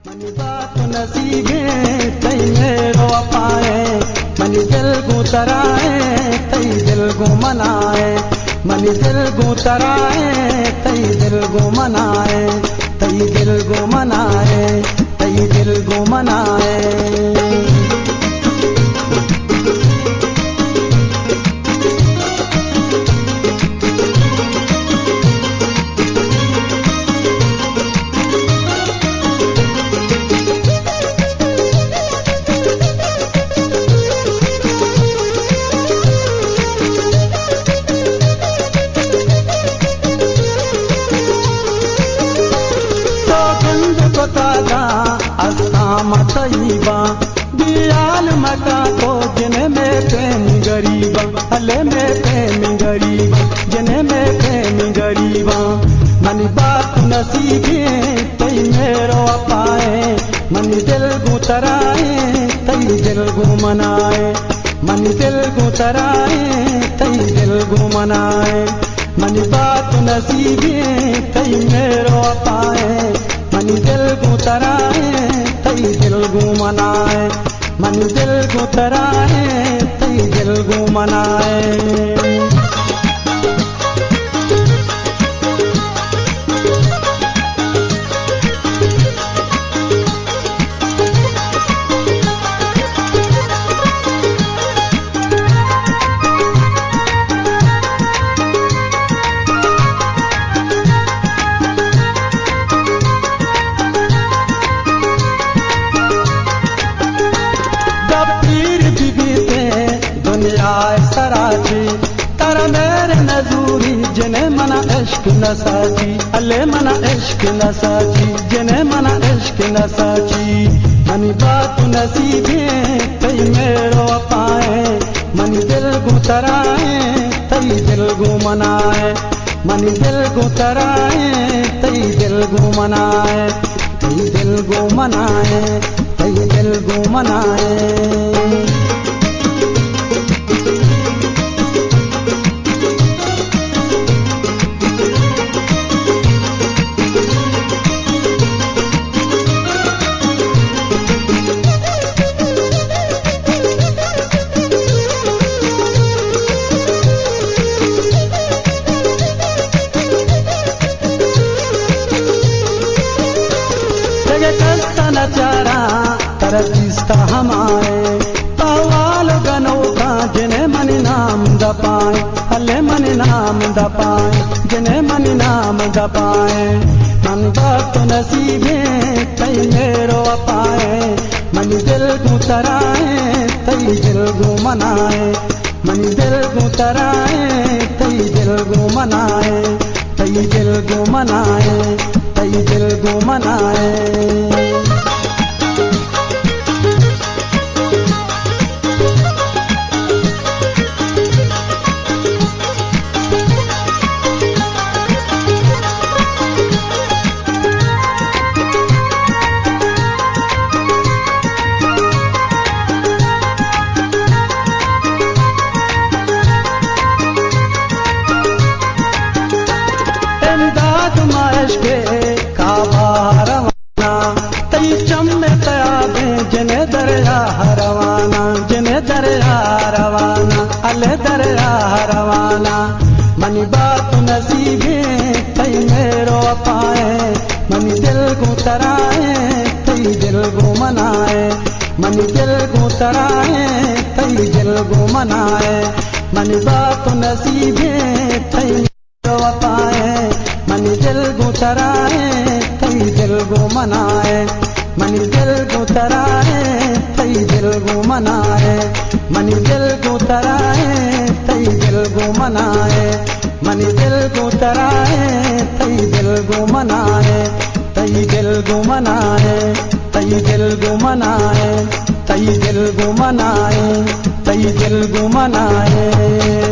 Money बात नसीबे तई मेरो पाए मनी दिल को तराए तई दिल को मनाए मनी दिल को तराए तई दिल को मनाए तई दिल को मनाए तई दिल को मनाए। मतईबा दियाल मका को जिने में प्रेम गरीबा हले में प्रेम गरीबा जिने में प्रेम गरीबा मनी बात नसीबे तई मेरो पाए मनी दिल को तराए तई दिल को मनाए मनी दिल को तराए तई दिल को मनाए मनी बात नसीबे तई मेरो पाए मनी दिल को तराए तई दिल को मनाए मनी दिल को तराए तई दिल को मनाए। तारा मेरे नजूरी जिने मना इश्क न साची अले मना इश्क न साची जिने मना इश्क न साची मनी बात नसीबे तई मेरो पाए मनी दिल को तराए तई दिल को मनाए मनी दिल को तराए तई दिल को मनाए तई दिल को मनाए तई दिल को मनाए। चारा तरजीस्ता हमारे पावाल गनो का जिन्हें मनी नाम दपाए हले मनी नाम दपाए जिन्हें मनी नाम दपाए मन बात नसीबे तई मेरो पाए मनी दिल को तराए तई दिल को मनाए मनी दिल को तराए तई दिल को मनाए तई दिल को मनाए तई दिल को मनाए। मनी बात नसीबे तई मेरो पाए मनी दिल को तराए तई दिल को मनाए मनी दिल को तराए तई दिल को मनाए मनी बात नसीबे तई मेरो पाए मनी दिल को तराए तई दिल को मनाए मनी दिल को तराए तई दिल को मनाए मनी दिल को तराए तई दिल को मनाए मनी दिल को तराए तई दिल को मनाए तई दिल को मनाए तई दिल को मनाए तई दिल को मनाए तई दिल को मनाए।